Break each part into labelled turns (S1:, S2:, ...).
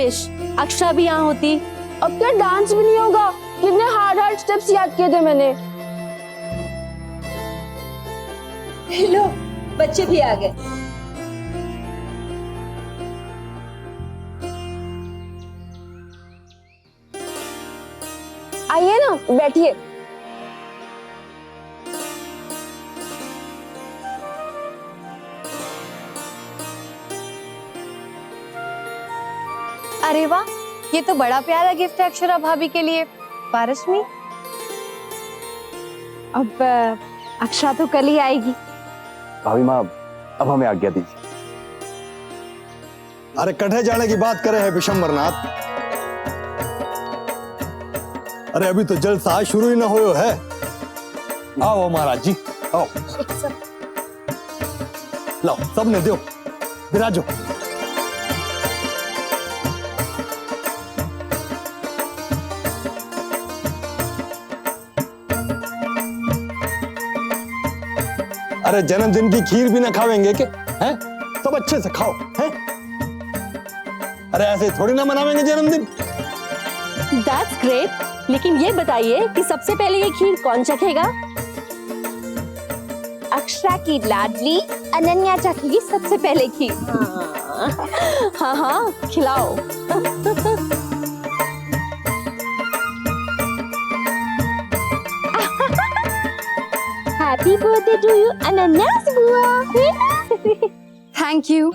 S1: Wish Akshara भी यहाँ होती।
S2: अब क्या डांस भी नहीं होगा? कितने हार्ड स्टेप्स याद किए थे मैंने।
S3: लो बच्चे भी आ गए।
S2: आइए ना, बैठिए।
S1: अरे वाह, ये तो बड़ा प्यारा गिफ्ट है अक्षरा भाभी के लिए। पारसमी,
S2: अब अक्षरा तो कल ही आएगी।
S4: भाभी माँ, अब हमें आज्ञा दीजिए।
S5: अरे कठे जाने की बात करे है विशंबरनाथ। अरे अभी तो जलसा शुरू ही ना हुआ है। आओ महाराज जी, आओ। लाओ, सबने दो, विराजो। अरे जन्मदिन की खीर भी ना खावेंगे के? हैं? सब अच्छे से खाओ, हैं? अरे ऐसे थोड़ी ना मनावेंगे जन्मदिन।
S1: That's great. लेकिन ये बताइए कि सबसे पहले ये खीर कौन चखेगा?
S2: अक्षरा की लाडली अनन्या चखेगी सबसे पहले खीर।
S1: हाँ हाँ, खिलाओ।
S2: हैप्पी बर्थडे टू यू अनन्यास बुआ।
S1: Thank you.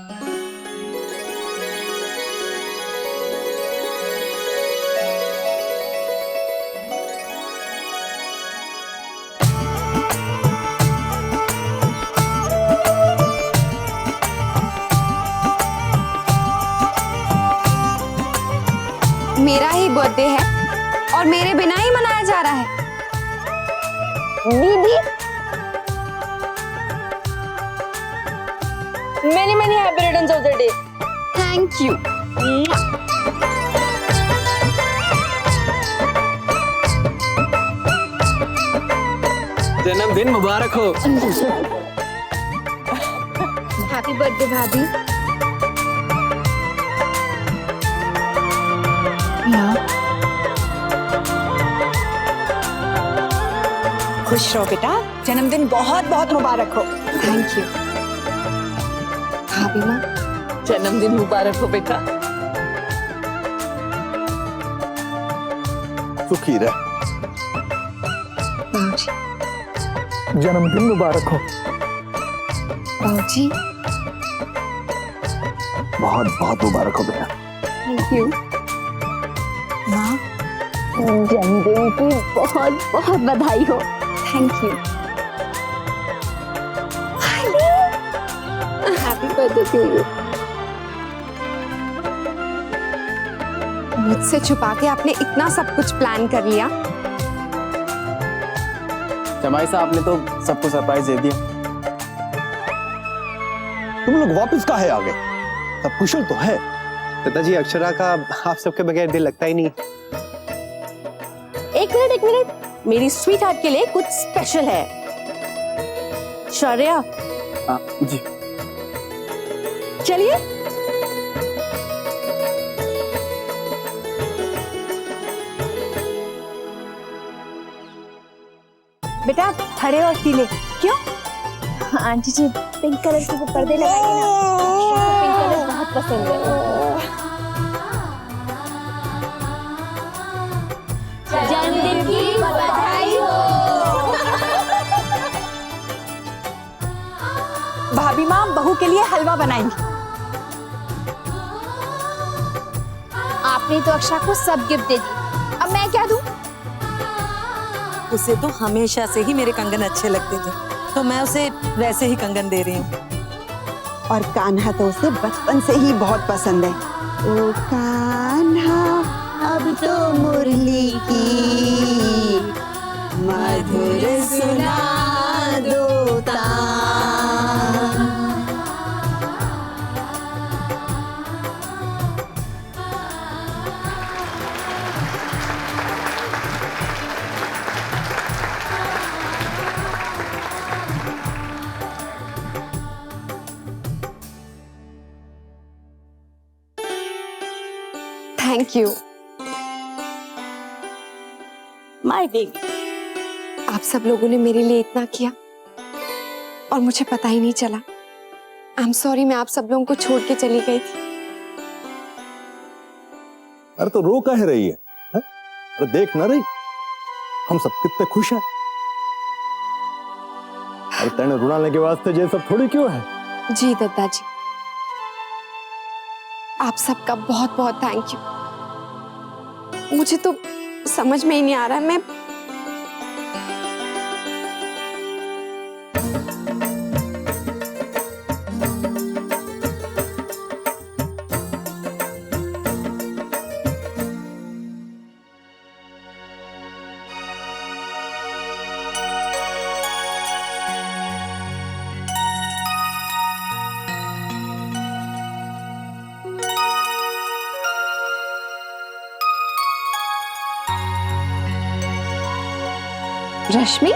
S6: मेरा ही बर्थडे है और मेरे बिना ही मनाया जा रहा है।
S2: दीदी, many happy returns of the day.
S6: Thank you.
S7: जन्मदिन मुबारक हो।
S6: हैप्पी बर्थडे भाभी।
S3: खुश रहो बेटा, जन्मदिन बहुत बहुत मुबारक हो।
S6: थैंक यू भाभी माँ।
S1: जन्मदिन मुबारक हो बेटा।
S5: सुखी रह।
S7: जन्मदिन मुबारक हो।
S6: बाबूजी
S4: बहुत बहुत मुबारक हो बेटा।
S6: Thank you.
S2: माँ, जन्मदिन की बहुत बहुत बधाई हो।
S6: Thank you.
S2: Happy birthday to you.
S6: मुझसे छुपा के आपने इतना सब कुछ प्लान कर लिया।
S7: जमाई साहब ने तो सबको सरप्राइज दे दिया।
S5: तुम लोग वापस काहे आ गए? सब कुशल तो है।
S7: पिताजी, अक्षरा का आप सबके बगैर दिल लगता ही नहीं।
S1: एक मिनट, मेरी स्वीट हार्ट के लिए कुछ स्पेशल है। शौर्या,
S7: जी।
S1: चलिए। बेटा हरे और पीले क्यों?
S2: आंटी जी, पिंक कलर के पर्दे लगाइए ना। पिंक कलर बहुत पसंद है। जन्मदिन की बधाई हो।
S3: भाभी माँ बहू के लिए हलवा बनाएंगी।
S2: आपने तो अक्षरा को सब गिफ्ट दे दी, अब मैं क्या दूं?
S8: उसे तो हमेशा से ही मेरे कंगन अच्छे लगते थे, तो मैं उसे वैसे ही कंगन दे रही हूँ।
S9: और कान्हा तो उसे बचपन से ही बहुत पसंद है। ओ कान्हा अब तो मुरली की मधुर सुना दो तान।
S6: Thank you.
S1: My baby.
S6: आप सब लोगों ने मेरे लिए इतना किया और मुझे पता ही नहीं चला। आई एम सॉरी, मैं आप सब लोगों को छोड़ के चली गई थी।
S5: अरे तो रो काहे रही है? अरे देख ना रही, हम सब कितने खुश हैं। अरे तेने रुलाने के वास्ते ये सब थोड़ी क्यों है?
S6: जी दादाजी, आप सबका बहुत बहुत थैंक यू। मुझे तो समझ में ही नहीं आ रहा मैं रश्मि,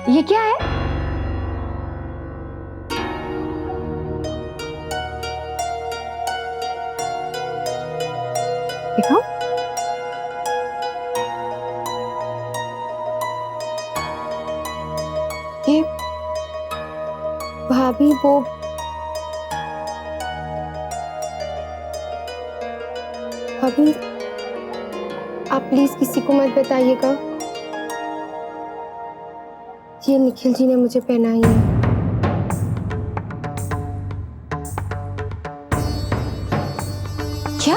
S6: ये क्या है? देखो, ये भाभी वो भाभी, आप प्लीज किसी को मत बताइएगा। ये निखिल जी ने मुझे पहनाई है। क्या?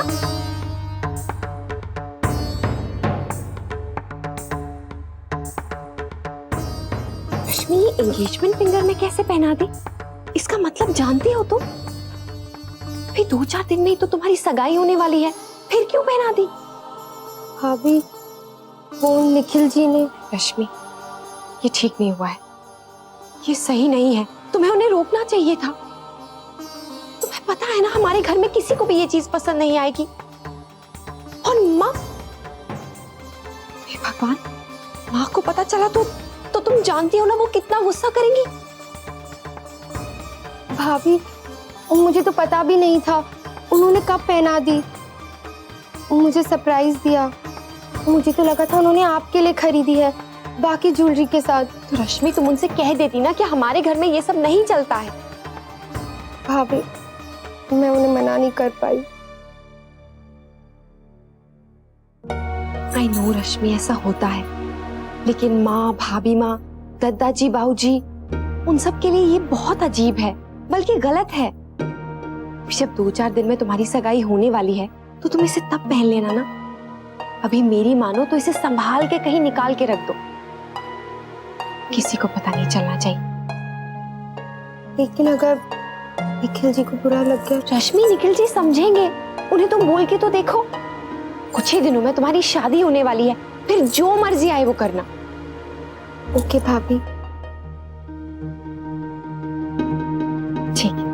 S6: रश्मि, ये एंगेजमेंट फिंगर में कैसे पहना दी? इसका मतलब जानती हो तुम? फिर 2-4 दिन में ही तो तुम्हारी सगाई होने वाली है, फिर क्यों पहना दी? भाभी, वो निखिल जी ने। रश्मि, ये ठीक नहीं हुआ है, ये सही नहीं है। तुम्हें उन्हें रोकना चाहिए था। तुम्हें पता है ना, हमारे घर में किसी को भी ये चीज पसंद नहीं आएगी। और माँ, हे भगवान, माँ को पता चला तो तुम जानती हो ना वो कितना गुस्सा करेंगी। भाभी, मुझे तो पता भी नहीं था उन्होंने कब पहना दी। मुझे सरप्राइज दिया। मुझे तो लगा था उन्होंने आपके लिए खरीदी है, बाकी ज्वेलरी के साथ। तो रश्मि, तुम उनसे कह देती ना कि हमारे घर में ये सब नहीं चलता है। भाभी, मैं उन्हें मना नहीं कर पाई। आई नो रश्मि, ऐसा होता है, लेकिन माँ, भाभी माँ, दादाजी, बाबूजी, उन सब के लिए ये बहुत अजीब है, बल्कि गलत है। जब 2-4 दिन में तुम्हारी सगाई होने वाली है तो तुम इसे तब पहन लेना ना। अभी मेरी मानो तो इसे संभाल के कहीं निकाल के रख दो, किसी को पता नहीं चलना चाहिए। लेकिन अगर निखिल जी को बुरा लग गया? रश्मि, निखिल जी समझेंगे, उन्हें तुम बोल के तो देखो। कुछ ही दिनों में तुम्हारी शादी होने वाली है, फिर जो मर्जी आए वो करना। ओके भाभी, ठीक है,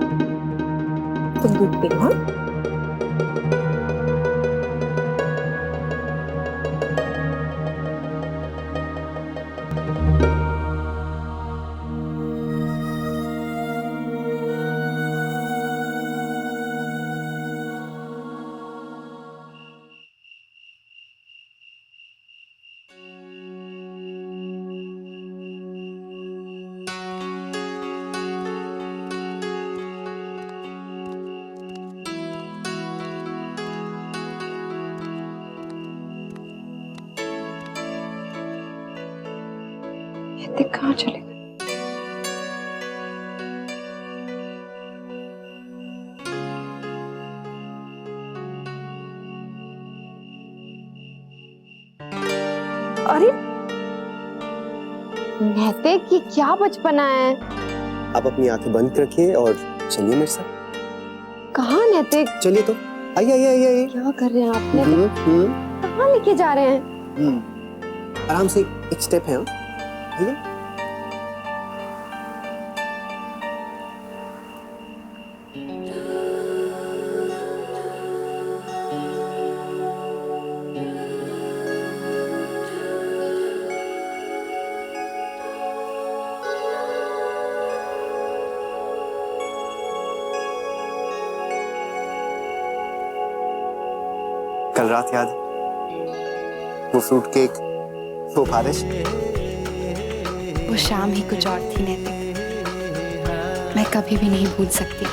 S6: तुम दूध पी लो। हाँ, ये कहाँ चले गए? अरे नैतिक, ये क्या बचपना है?
S7: आप अपनी आंखें बंद रखिए और चलिए मेरे साथ।
S6: कहाँ नैतिक?
S7: चलिए तो, आइए आइए आइए आइए।
S6: क्या कर रहे हैं आप नैतिक? कहाँ लेके जा रहे हैं?
S7: आराम से, एक स्टेप है। आइए। कल रात याद है? वो फ्रूट केक, वो बारिश।
S2: वो शाम ही कुछ और थी नैतिक, मैं कभी भी नहीं भूल सकती।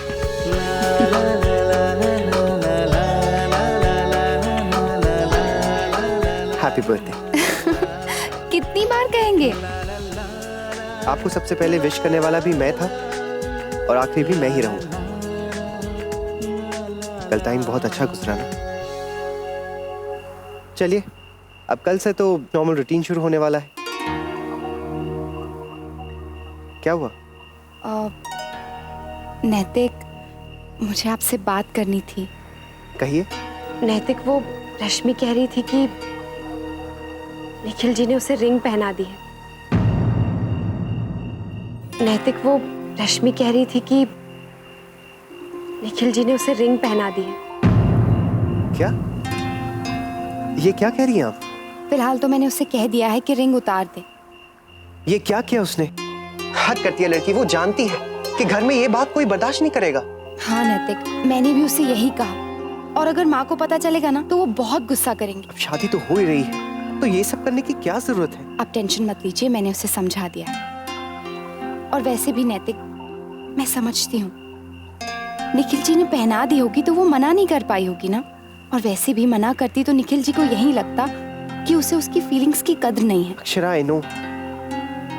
S7: Happy birthday.
S2: कितनी बार कहेंगे?
S7: आपको सबसे पहले विश करने वाला भी मैं था और आखिरी भी मैं ही रहूंगा। कल टाइम बहुत अच्छा गुजरा ना। चलिए, अब कल से तो नॉर्मल रूटीन शुरू होने वाला है। क्या हुआ?
S2: नैतिक, मुझे आपसे बात करनी थी।
S7: कहिए।
S6: नैतिक, वो रश्मि कह रही थी कि निखिल जी ने उसे रिंग पहना दी है। नैतिक, वो रश्मि कह रही थी कि निखिल जी ने उसे रिंग पहना दी है।
S7: क्या? ये क्या कह रही हैं आप?
S2: फिलहाल तो मैंने उसे कह दिया है कि रिंग उतार दे।
S7: ये क्या किया उसने? हद करती है लड़की। वो जानती है कि घर में ये बात कोई बर्दाश्त नहीं करेगा।
S2: हाँ नैतिक, मैंने भी उसे यही कहा, और अगर माँ को पता चलेगा ना तो वो बहुत गुस्सा करेंगे।
S7: अब शादी तो हो ही रही है, तो ये सब करने की क्या जरूरत है?
S2: आप टेंशन मत लीजिए, मैंने उसे समझा दिया है। और वैसे भी नैतिक, मैं समझती हूँ निखिल जी ने पहना दी होगी तो वो मना नहीं कर पाई होगी ना, और वैसे भी मना करती तो निखिल जी को यही लगता कि उसे उसकी फीलिंग्स की कद्र नहीं है।
S7: अक्षरा, आई नो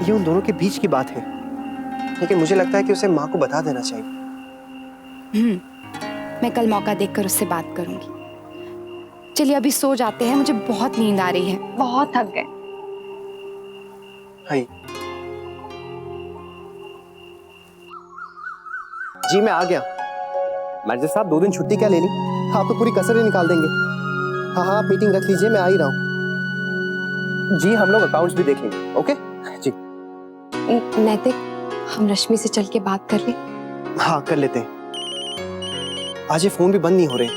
S7: ये उन दोनों के बीच की बात है, लेकिन मुझे लगता है कि उसे माँ को बता देना चाहिए।
S2: मैं कल मौका देखकर उससे बात करूंगी। चलिए अभी सो जाते हैं, मुझे बहुत नींद आ रही है, बहुत थक गए।
S7: हाय जी, मैं आ गया। मैनेजर साहब 2 दिन छुट्टी क्या ले ली? आप तो पूरी कसर ही निकाल देंगे। हाँ हाँ, आप मीटिंग रख लीजिए, मैं आ ही रहा हूँ। जी, हम लोग अकाउंट्स भी देख लेंगे। ओके जी।
S6: नैतिक, हम रश्मि से चल के बात कर ले।
S7: हाँ, कर लेते हैं। आज ये फोन भी बंद नहीं हो रहे।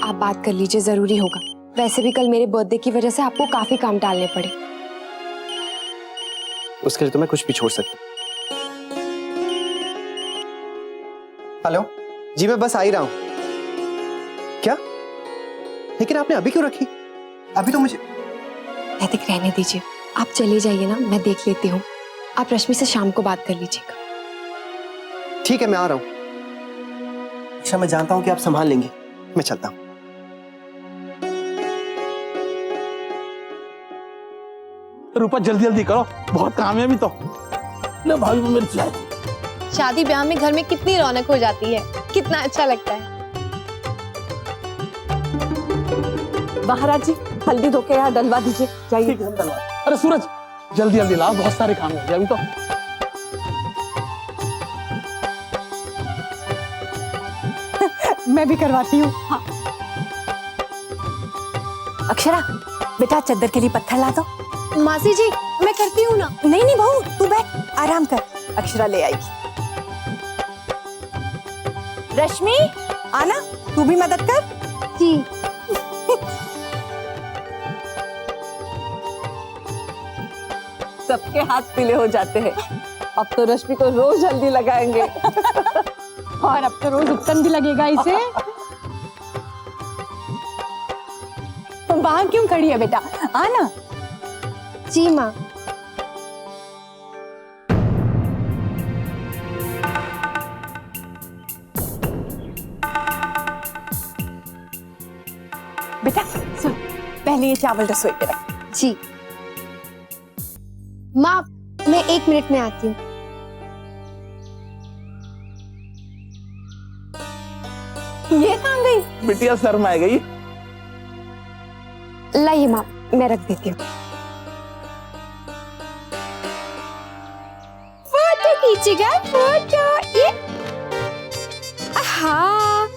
S6: आप बात कर लीजिए, जरूरी होगा। वैसे भी कल मेरे बर्थडे की वजह से आपको काफी काम टालने पड़े।
S7: उसके लिए तो मैं कुछ भी छोड़ सकता। हेलो जी, मैं बस आ ही रहा हूँ। क्या? लेकिन आपने अभी क्यों रखी? अभी तो मुझे।
S6: नैतिक, रहने दीजिए, आप चले जाइए ना, मैं देख लेती हूँ। आप रश्मि से शाम को बात कर लीजिएगा।
S7: ठीक है, मैं आ रहा हूँ। अच्छा, मैं जानता हूँ कि आप संभाल लेंगी, मैं चलता हूँ।
S5: रूपा, जल्दी जल्दी करो, बहुत काम है अभी तो। ले भाभी, मेरी चाय।
S10: शादी ब्याह में घर में कितनी रौनक हो जाती है, कितना अच्छा लगता है।
S1: महाराज जी, हल्दी धो के यहाँ डलवा दीजिए, जाइए।
S5: अरे सूरज, जल्दी जल्दी लाओ, बहुत सारे काम हो गए अभी तो।
S3: मैं भी करवाती हूँ। हाँ।
S9: अक्षरा, बेटा चद्दर के लिए पत्थर ला दो।
S10: मासी जी, मैं करती हूँ ना।
S9: नहीं नहीं बहू, तू बैठ, आराम कर, अक्षरा ले आएगी। रश्मि, आना, तू भी मदद कर।
S10: जी।
S1: सबके हाथ पीले हो जाते हैं। अब तो रश्मि को रोज हल्दी लगाएंगे।
S3: और अब तो रोज उत्तन भी लगेगा इसे। वहां क्यों खड़ी है बेटा, आना।
S10: जी माँ।
S3: बेटा सुन, पहले ये चावल रसोई पे रख।
S10: जी माँ, मैं 1 मिनट में आती हूँ।
S3: ये कहाँ गई?
S5: बिटिया शर्मा गई।
S6: लाइए माँ, मैं रख देती हूँ।
S10: फोटो खींचेगा, फोटो। ये हाँ,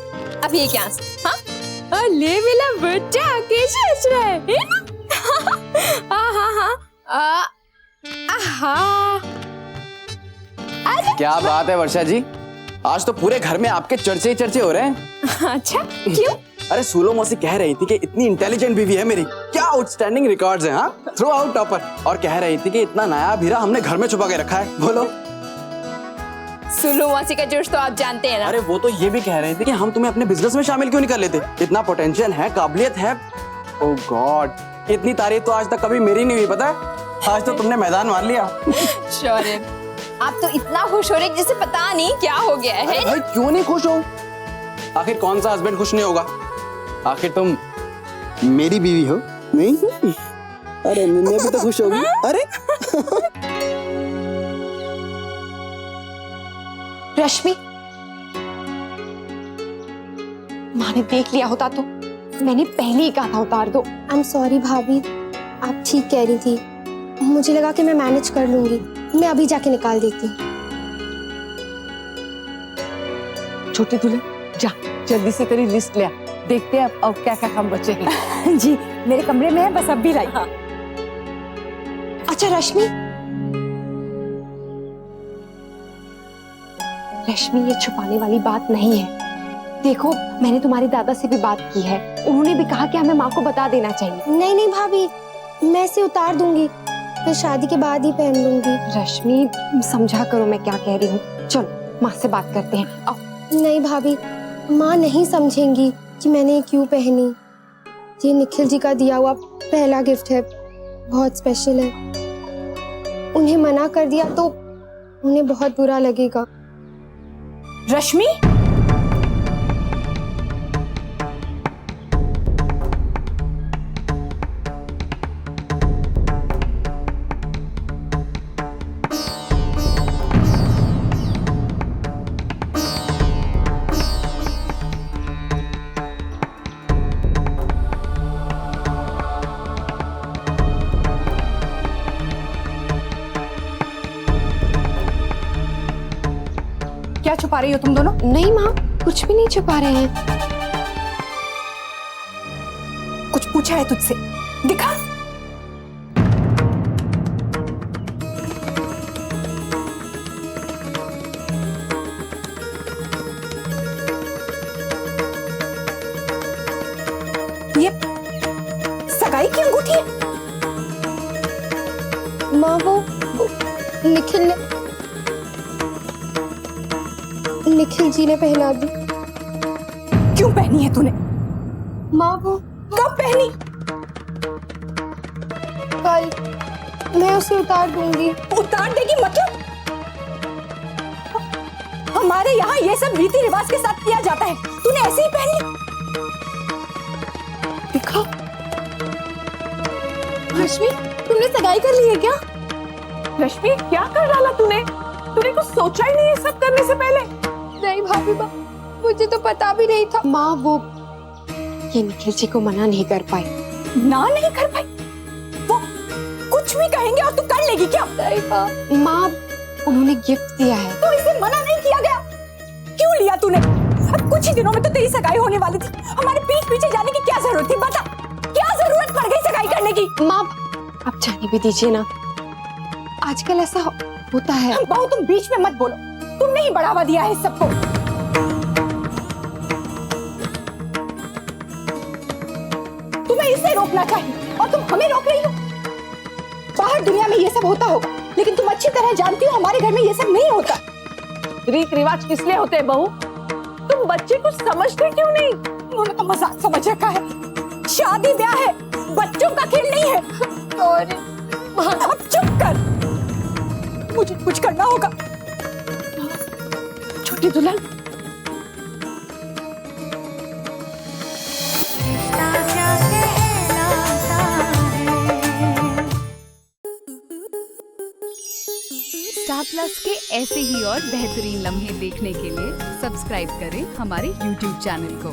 S10: अब ये क्या? हाँ, ले मेरा बच्चा कैसे हंस रहा है ना? हाँ।
S11: क्या बात है वर्षा जी, आज तो पूरे घर में आपके चर्चे ही चर्चे हो रहे हैं।
S10: अच्छा, क्यों?
S11: अरे सूलो मौसी कह रही थी कि इतनी इंटेलिजेंट बीवी है मेरी, क्या आउटस्टैंडिंग रिकॉर्ड्स हैं, हाँ, थ्रू आउट टॉपर। और कह रही थी कि इतना नया हीरा हमने घर में छुपा के रखा है। बोलो।
S10: सुलू मौसी का जोश तो आप जानते हैं ना।
S11: अरे वो तो ये भी कह रहे थे कि हम तुम्हें अपने बिजनेस में शामिल क्यों नहीं कर लेते? इतना पोटेंशियल है, काबिलियत है। ओह गॉड, इतनी तारीफ तो आज तक कभी मेरी नहीं हुई, पता है? आज तो तुमने मैदान मार लिया।
S10: शौर्य, आप तो इतना खुश हो रहे हैं जैसे पता नहीं क्या हो गया है।
S11: अरे भाई क्यों नहीं खुश हो? आखिर कौन सा हस्बैंड खुश नहीं होगा? आखिर तुम मेरी बीवी हो, नहीं? अरे मैं भी तो खुश होगी। अरे
S6: रश्मि, माँ ने देख लिया होता तो मैंने पहले ही कहा था उतार दो।
S12: आई एम सॉरी भाभी, आप ठीक कह रही थी, मुझे लगा कि मैं मैनेज कर लूंगी। मैं अभी जाके निकाल देती हूँ।
S3: छोटे दुल्हन जा, जल्दी से तेरी लिस्ट ले आ, देखते हैं अब क्या क्या काम बचे हैं। जी मेरे कमरे में है, बस अब भी लाई।
S6: अच्छा रश्मि, रश्मि ये छुपाने वाली बात नहीं है। देखो मैंने तुम्हारे दादा से भी बात की है, उन्होंने भी कहा कि हमें माँ को बता देना चाहिए।
S12: नहीं नहीं भाभी, मैं इसे उतार दूंगी, फिर शादी के बाद ही पहन लूंगी।
S6: रश्मि समझा करो मैं क्या कह रही हूँ, चलो माँ से बात करते हैं। आओ।
S12: नहीं भाभी, माँ नहीं समझेंगी कि मैंने ये क्यों पहनी। ये निखिल जी का दिया हुआ पहला गिफ्ट है, बहुत स्पेशल है। उन्हें मना कर दिया तो उन्हें बहुत बुरा लगेगा।
S3: रश्मि, क्या छुपा रही हो तुम दोनों?
S6: नहीं माँ, कुछ भी नहीं छुपा रहे हैं।
S3: कुछ पूछा है तुझसे? दिखा। ये सगाई की अंगूठी है?
S12: माँ वो निखिल जी ने पहना दी।
S3: क्यों पहनी है तूने?
S12: माँ वो
S3: कब पहनी?
S12: कल। मैं उसे उतार दूंगी।
S3: उतार देगी मतलब? हमारे यहाँ ये सब रीति रिवाज के साथ किया जाता है, तूने ऐसे ही पहन ली? दिखा।
S12: रश्मि, तुमने सगाई कर ली है क्या?
S3: रश्मि क्या कर डाला तूने? तूने कुछ सोचा ही नहीं ये सब करने से पहले?
S12: नहीं भाभी माँ, मुझे तो पता भी नहीं था।
S6: माँ वो ये निखिल जी को मना नहीं कर पाई।
S3: ना नहीं कर पाई? वो कुछ भी कहेंगे और तू कर लेगी क्या?
S12: नहीं
S6: माँ उन्होंने गिफ्ट दिया है।
S3: तो इसे मना नहीं किया गया, क्यों लिया तूने? अब कुछ ही दिनों में तो तेरी सगाई होने वाली थी, हमारे पीठ पीछे जाने की क्या जरूरत थी? बता, क्या जरूरत पड़ गई सगाई करने की?
S6: माँ आप जाने भी दीजिए ना, आजकल ऐसा होता है।
S3: बहू तुम बीच में मत बोलो, तुमने ही बढ़ावा दिया है इस सबको। तुम्हें इसे रोकना चाहिए और तुम हमें रोक रही हो। बाहर दुनिया में ये सब होता होगा, लेकिन तुम अच्छी तरह जानती हो हमारे घर में ये सब नहीं होता। रीत रिवाज किस लिए होते हैं बहू? तुम बच्चे को समझते क्यों नहीं? उन्होंने तो मजाक समझ रखा है। शादी ब्याह है, बच्चों का खेल नहीं है। और अब चुप कर, मुझे कुछ करना होगा। छोटी दुल्हन,
S13: स्टार प्लस के ऐसे ही और बेहतरीन लम्हे देखने के लिए सब्सक्राइब करें हमारे YouTube चैनल को।